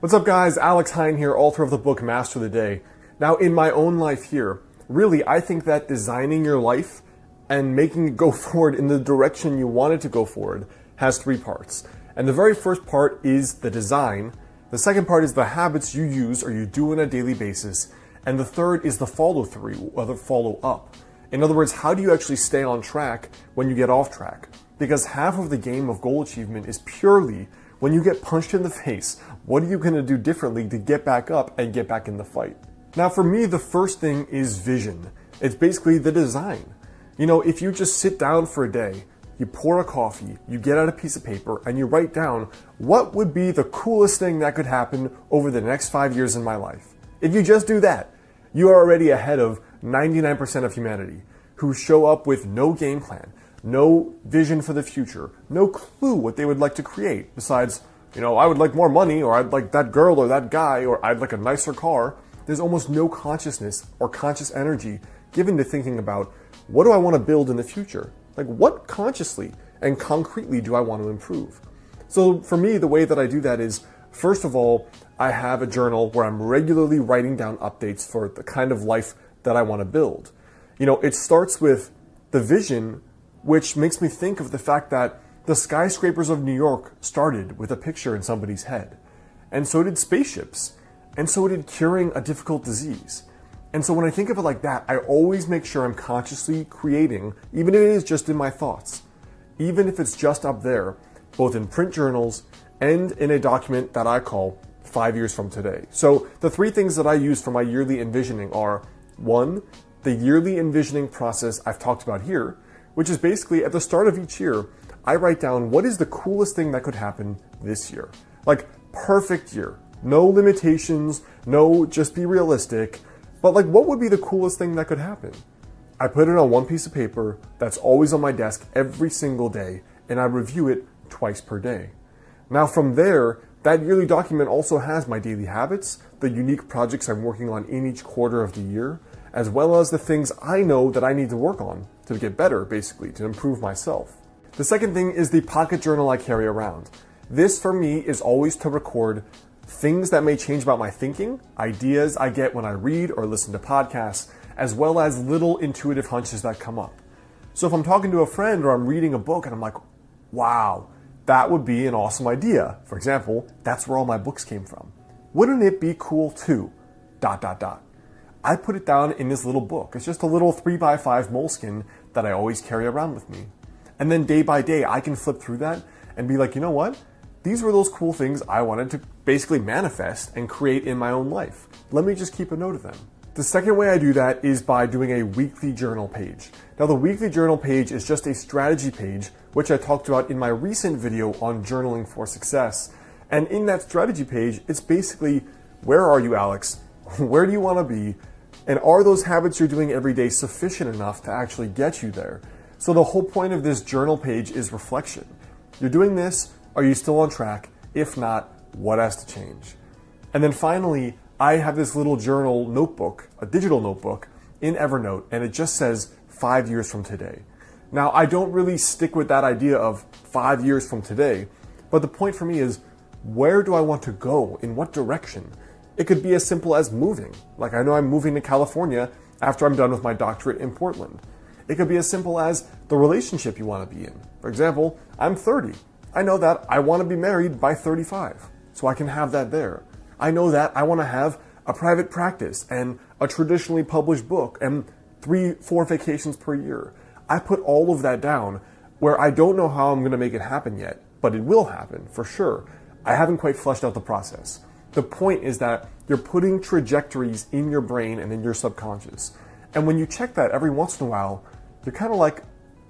What's up guys, Alex Heyne here, author of the book Master the Day. Now in my own life here, really I think that designing your life and making it go forward in the direction you want it to go forward has three parts. And the very first part is the design, the second part is the habits you use or you do on a daily basis, and the third is the follow through or the follow up. In other words, how do you actually stay on track when you get off track? Because half of the game of goal achievement is purely when you get punched in the face, what are you going to do differently to get back up and get back in the fight? Now for me, the first thing is vision. It's basically the design. You know, if you just sit down for a day, you pour a coffee, you get out a piece of paper, and you write down what would be the coolest thing that could happen over the next 5 years in my life. If you just do that, you are already ahead of 99% of humanity who show up with no game plan, no vision for the future, no clue what they would like to create besides, I would like more money, or I'd like that girl or that guy, or I'd like a nicer car. There's almost no consciousness or conscious energy given to thinking about what do I want to build in the future? Like what consciously and concretely do I want to improve? So for me, the way that I do that is, first of all, I have a journal where I'm regularly writing down updates for the kind of life that I want to build. It starts with the vision, which makes me think of the fact that the skyscrapers of New York started with a picture in somebody's head. And so did spaceships. And so did curing a difficult disease. And so when I think of it like that, I always make sure I'm consciously creating, even if it is just in my thoughts, even if it's just up there, both in print journals and in a document that I call 5 years from today. So the three things that I use for my yearly envisioning are, one, the yearly envisioning process I've talked about here, which is basically at the start of each year, I write down what is the coolest thing that could happen this year. Like perfect year, no limitations, no just be realistic, but like what would be the coolest thing that could happen? I put it on one piece of paper that's always on my desk every single day, and I review it twice per day. Now from there, that yearly document also has my daily habits, the unique projects I'm working on in each quarter of the year, as well as the things I know that I need to work on to get better, basically, to improve myself. The second thing is the pocket journal I carry around. This for me is always to record things that may change about my thinking, ideas I get when I read or listen to podcasts, as well as little intuitive hunches that come up. So if I'm talking to a friend or I'm reading a book and I'm like, wow, that would be an awesome idea. For example, that's where all my books came from. Wouldn't it be cool too? ... I put it down in this little book. It's just a little 3x5 moleskin that I always carry around with me. And then day by day, I can flip through that and be like, you know what? These were those cool things I wanted to basically manifest and create in my own life. Let me just keep a note of them. The second way I do that is by doing a weekly journal page. Now the weekly journal page is just a strategy page, which I talked about in my recent video on journaling for success. And in that strategy page, it's basically, where are you, Alex? Where do you want to be? And are those habits you're doing every day sufficient enough to actually get you there? So the whole point of this journal page is reflection. You're doing this, are you still on track? If not, what has to change? And then finally, I have this little journal notebook, a digital notebook in Evernote, and it just says 5 years from today. Now, I don't really stick with that idea of 5 years from today, but the point for me is, where do I want to go? In what direction? It could be as simple as moving. Like I know I'm moving to California after I'm done with my doctorate in Portland. It could be as simple as the relationship you want to be in. For example, I'm 30. I know that I want to be married by 35, so I can have that there. I know that I want to have a private practice and a traditionally published book and 3-4 vacations per year. I put all of that down where I don't know how I'm going to make it happen yet, but it will happen for sure. I haven't quite fleshed out the process. The point is that you're putting trajectories in your brain and in your subconscious. And when you check that every once in a while, you're kind of like,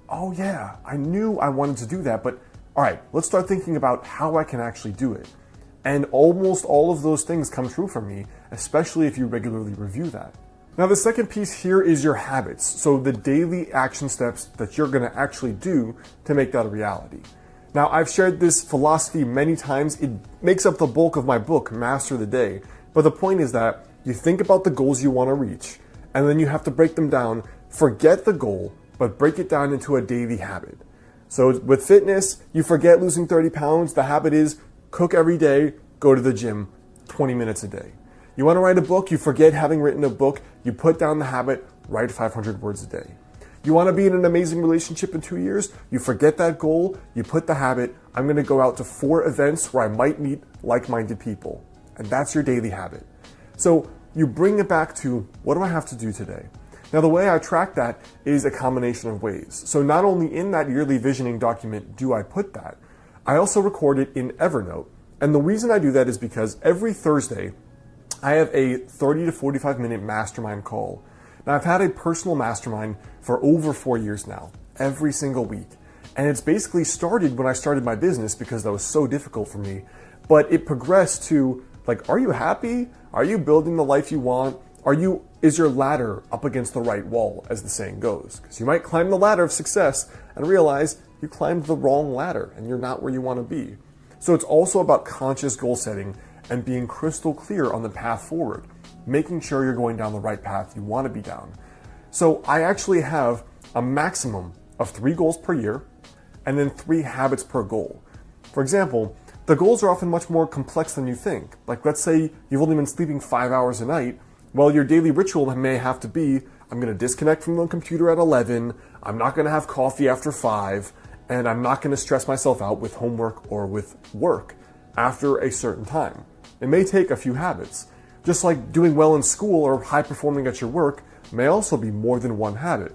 oh yeah, I knew I wanted to do that, but all right, let's start thinking about how I can actually do it. And almost all of those things come true for me, especially if you regularly review that. Now the second piece here is your habits. So the daily action steps that you're gonna actually do to make that a reality. Now, I've shared this philosophy many times. It makes up the bulk of my book, Master the Day. But the point is that you think about the goals you want to reach, and then you have to break them down. Forget the goal, but break it down into a daily habit. So with fitness, you forget losing 30 pounds. The habit is cook every day, go to the gym 20 minutes a day. You want to write a book, you forget having written a book, you put down the habit, write 500 words a day. You want to be in an amazing relationship in 2 years, you forget that goal, you put the habit, I'm going to go out to 4 events where I might meet like-minded people. And that's your daily habit. So you bring it back to, what do I have to do today? Now, the way I track that is a combination of ways. So not only in that yearly visioning document do I put that, I also record it in Evernote. And the reason I do that is because every Thursday, I have a 30 to 45 minute mastermind call. Now, I've had a personal mastermind for over 4 years now, every single week. And it's basically started when I started my business because that was so difficult for me. But it progressed to, like, are you happy? Are you building the life you want? Is your ladder up against the right wall, as the saying goes? Because you might climb the ladder of success and realize you climbed the wrong ladder and you're not where you want to be. So it's also about conscious goal setting and being crystal clear on the path forward, making sure you're going down the right path you want to be down. So I actually have a maximum of 3 goals per year and then 3 habits per goal. For example, the goals are often much more complex than you think. Like, let's say you've only been sleeping 5 hours a night. Well, your daily ritual may have to be, I'm going to disconnect from the computer at 11, I'm not going to have coffee after 5, and I'm not going to stress myself out with homework or with work after a certain time. It may take a few habits. Just like doing well in school or high performing at your work may also be more than one habit.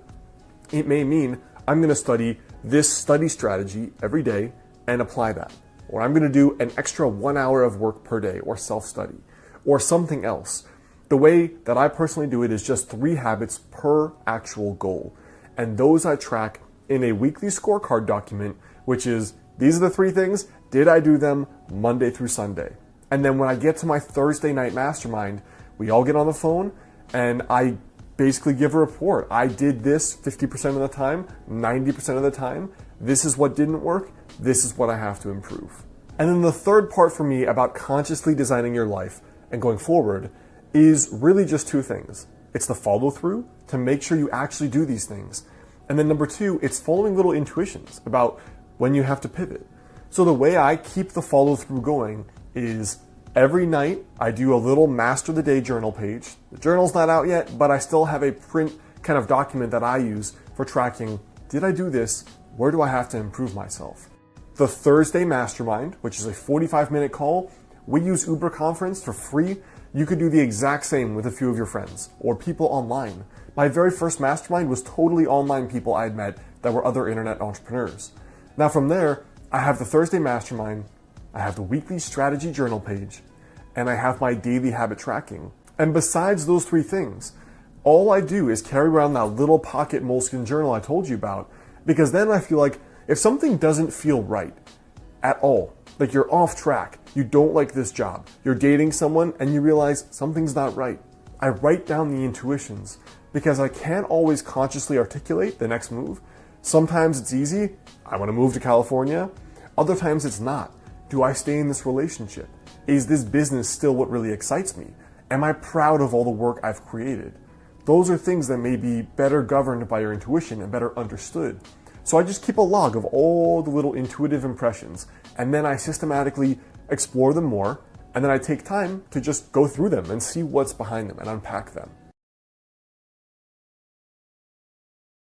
It may mean I'm going to study this study strategy every day and apply that. Or I'm going to do an extra 1 hour of work per day or self-study or something else. The way that I personally do it is just 3 habits per actual goal. And those I track in a weekly scorecard document, which is, these are the 3 things, did I do them Monday through Sunday? And then when I get to my Thursday night mastermind, we all get on the phone and I basically give a report. I did this 50% of the time, 90% of the time. This is what didn't work. This is what I have to improve. And then the third part for me about consciously designing your life and going forward is really just 2 things. It's the follow through to make sure you actually do these things. And then number 2, it's following little intuitions about when you have to pivot. So the way I keep the follow through going is every night I do a little master the day journal page. The journal's not out yet, but I still have a print kind of document that I use for tracking, did I do this? Where do I have to improve myself? The Thursday mastermind, which is a 45-minute call, we use Uber Conference for free. You could do the exact same with a few of your friends or people online. My very first mastermind was totally online people I had met that were other internet entrepreneurs. Now from there, I have the Thursday mastermind, I have the weekly strategy journal page, and I have my daily habit tracking. And besides those 3 things, all I do is carry around that little pocket moleskin journal I told you about, because then I feel like if something doesn't feel right at all, like you're off track, you don't like this job, you're dating someone and you realize something's not right, I write down the intuitions because I can't always consciously articulate the next move. Sometimes it's easy, I want to move to California. Other times it's not. Do I stay in this relationship? Is this business still what really excites me? Am I proud of all the work I've created? Those are things that may be better governed by your intuition and better understood. So I just keep a log of all the little intuitive impressions, and then I systematically explore them more, and then I take time to just go through them and see what's behind them and unpack them.